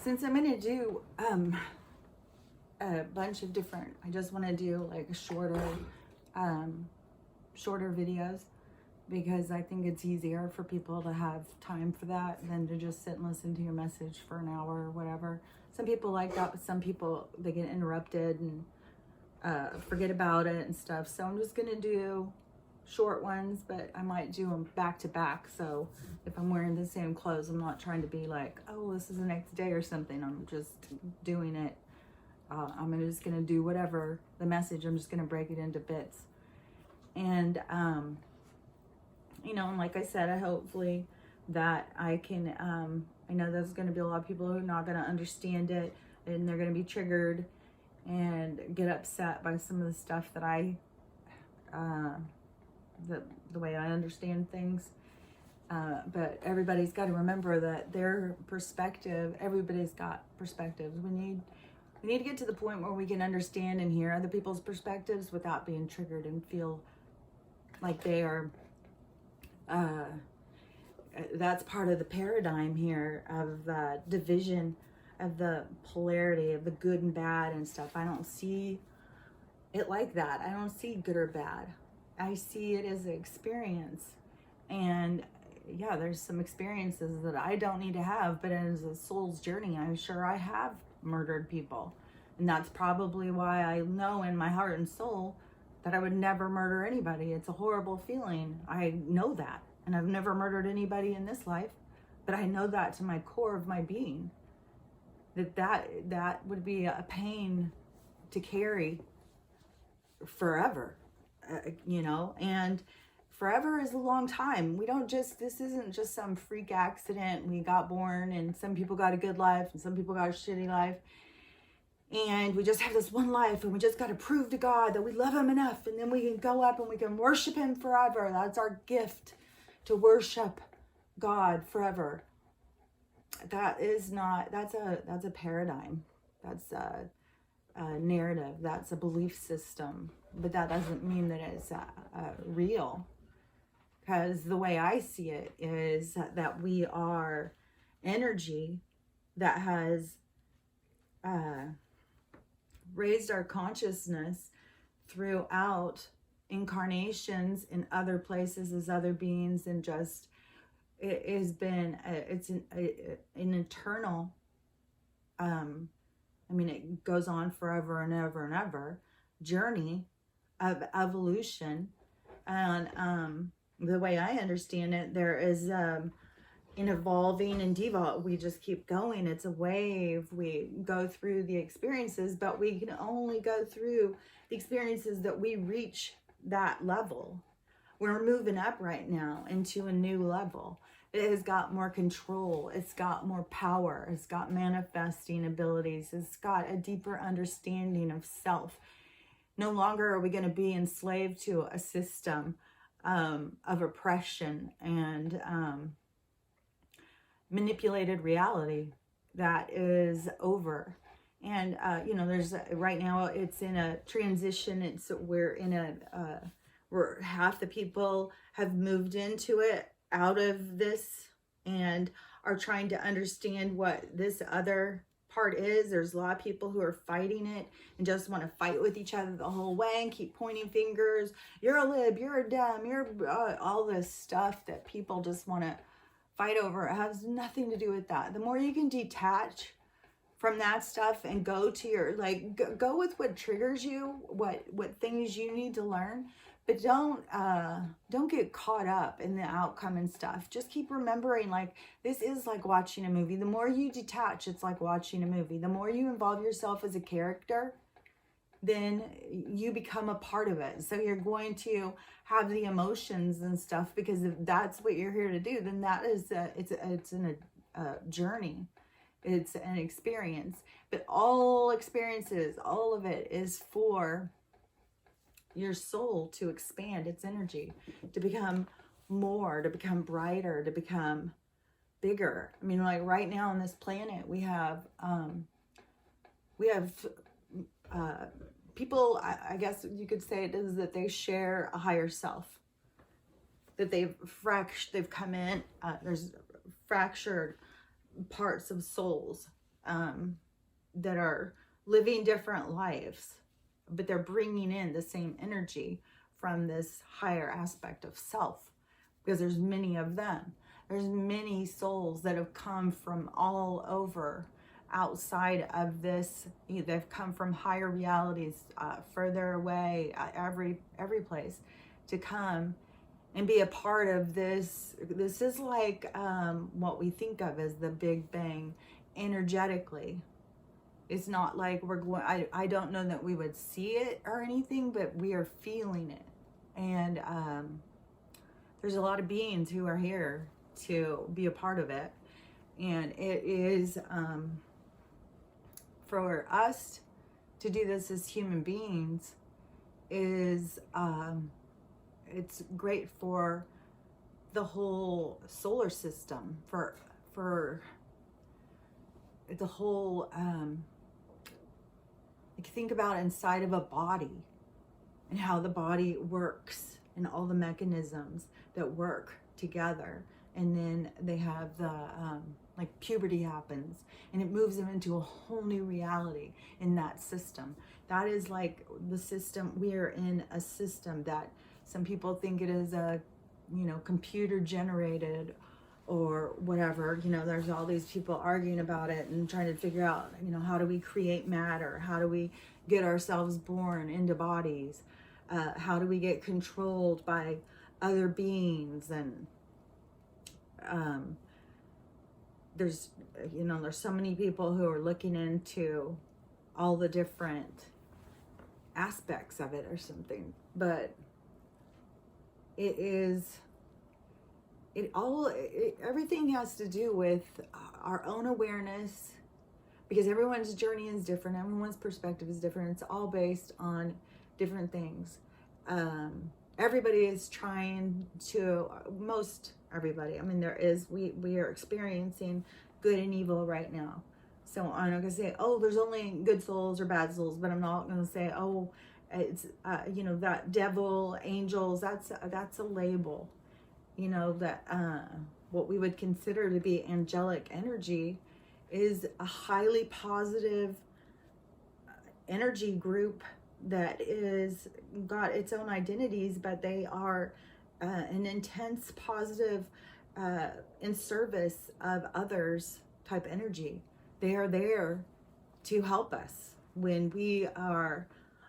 since I'm going to do a bunch of different, I just want to do like shorter videos, because I think it's easier for people to have time for that than to just sit and listen to your message for an hour or whatever. Some people like that, but some people, they get interrupted and forget about it and stuff. So I'm just gonna do short ones, but I might do them back to back. So if I'm wearing the same clothes, I'm not trying to be like, oh, this is the next day or something. I'm just doing it. I'm just gonna do whatever the message. I'm just gonna break it into bits. And you know, and like I said, I hopefully that I can, I know there's going to be a lot of people who are not going to understand it, and they're going to be triggered and get upset by some of the stuff that the way I understand things. But everybody's got to remember that their perspective, everybody's got perspectives. We need to get to the point where we can understand and hear other people's perspectives without being triggered and feel like they are, that's part of the paradigm here of the division, of the polarity, of the good and bad and stuff. I don't see it like that. I don't see good or bad. I see it as an experience. And yeah, there's some experiences that I don't need to have, but as a soul's journey, I'm sure I have murdered people. And that's probably why I know in my heart and soul that I would never murder anybody. It's a horrible feeling. I know that. And I've never murdered anybody in this life, but I know that to my core of my being, that would be a pain to carry forever, you know, and forever is a long time. We don't just, this isn't just some freak accident. We got born and some people got a good life and some people got a shitty life. And we just have this one life and we just got to prove to God that we love him enough. And then we can go up and we can worship him forever. That's our gift, to worship God forever. That is not, that's a paradigm. That's a narrative. That's a belief system. But that doesn't mean that it's real. Because the way I see it is that we are energy that has raised our consciousness throughout incarnations in other places as other beings, and just it has been it's an eternal, I mean, it goes on forever and ever and ever journey of evolution. And the way I understand it, there is an evolving and devolve. We just keep going. It's a wave. We go through the experiences, but we can only go through the experiences that we reach that level. We're moving up right now into a new level. It has got more control. It's got more power. It's got manifesting abilities. It's got a deeper understanding of self. No longer are we going to be enslaved to a system of oppression and manipulated reality. That is over. And you know, there's right now it's in a transition. We're in a where half the people have moved into it, out of this, and are trying to understand what this other part is. There's a lot of people who are fighting it and just want to fight with each other the whole way and keep pointing fingers. You're a lib, you're a dumb, you're all this stuff that people just want to fight over. It has nothing to do with that. The more you can detach from that stuff and go to your, like, go with what triggers you, what things you need to learn, but don't get caught up in the outcome and stuff. Just keep remembering, like, this is like watching a movie. The more you detach, it's like watching a movie. The more you involve yourself as a character, then you become a part of it. So you're going to have the emotions and stuff, because if that's what you're here to do, then that is it's a journey. It's an experience. But all experiences, all of it is for your soul to expand its energy, to become more, to become brighter, to become bigger. I mean, like right now on this planet, we have people, I guess you could say it is that they share a higher self, that they've come in, there's fractured parts of souls that are living different lives, but they're bringing in the same energy from this higher aspect of self, because there's many of them. There's many souls that have come from all over outside of this. They've come from higher realities, further away, every place, to come and be a part of this. This is like what we think of as the Big Bang energetically. It's not like we're going, I don't know that we would see it or anything, but we are feeling it. And there's a lot of beings who are here to be a part of it. And it is for us to do this as human beings is it's great for the whole solar system, for the whole like think about inside of a body and how the body works and all the mechanisms that work together. And then they have the like puberty happens and it moves them into a whole new reality in that system. That is like the system. We are in a system that some people think it is a, computer generated or whatever. There's all these people arguing about it and trying to figure out, how do we create matter? How do we get ourselves born into bodies? How do we get controlled by other beings? And there's so many people who are looking into all the different aspects of it or something, but everything has to do with our own awareness, because everyone's journey is different, everyone's perspective is different. It's all based on different things. Everybody is trying to, most everybody, we are experiencing good and evil right now. So I'm not gonna say, oh, there's only good souls or bad souls, but I'm not gonna say, oh, it's that devil, angels, that's a label. That what we would consider to be angelic energy is a highly positive energy group that is got its own identities, but they are an intense positive in service of others type energy. They are there to help us when we are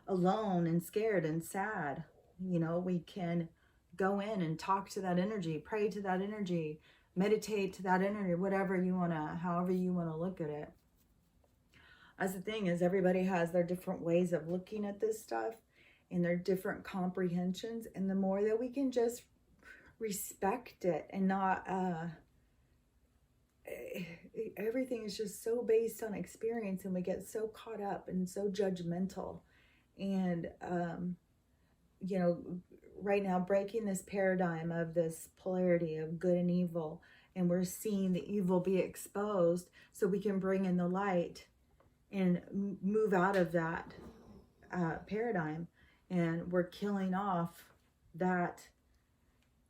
alone and scared and sad. We can go in and talk to that energy, pray to that energy, meditate to that energy, however you want to look at it. As the thing is, everybody has their different ways of looking at this stuff and their different comprehensions. And the more that we can just respect it and not, everything is just so based on experience, and we get so caught up and so judgmental. And, right now, breaking this paradigm of this polarity of good and evil, and we're seeing the evil be exposed so we can bring in the light and move out of that paradigm. And we're killing off that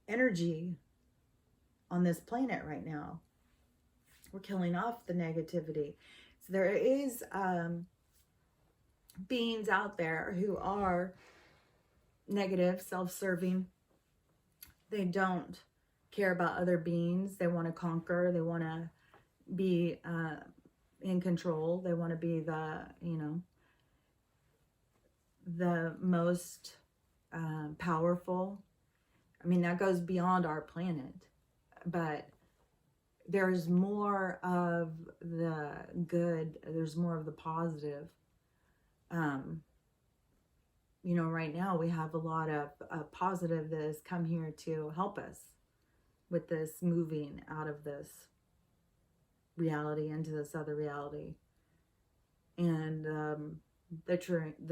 energy on this planet right now. We're killing off the negativity. So there is beings out there who are negative, self-serving. They don't care about other beings. They want to conquer. They want to be in control. They want to be the most powerful. That goes beyond our planet, but there's more of the good. There's more of the positive. Right now we have a lot of positive that has come here to help us with this moving out of this reality into this other reality. And the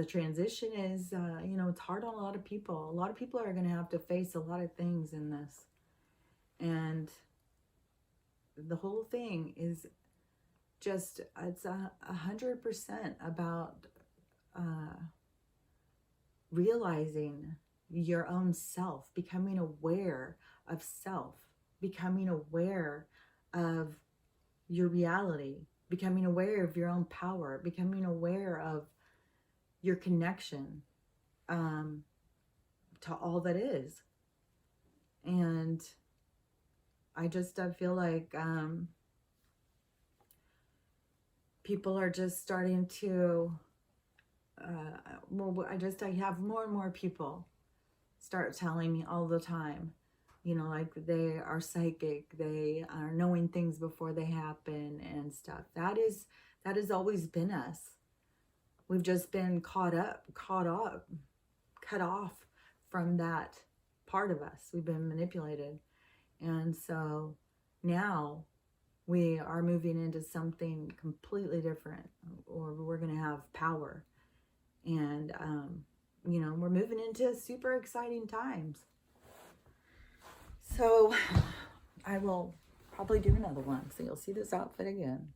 transition is, it's hard on a lot of people. A lot of people are going to have to face a lot of things in this. And the whole thing is just, it's 100% about realizing your own self, becoming aware of self, becoming aware of your reality, becoming aware of your own power, becoming aware of your connection to all that is. And I feel like people are just starting to, I have more and more people start telling me all the time, you know, like they are psychic, they are knowing things before they happen and stuff. That has always been us. We've just been cut off from that part of us. We've been manipulated. And so now we are moving into something completely different, or we're going to have power. And, you know, we're moving into super exciting times. So I will probably do another one. So you'll see this outfit again.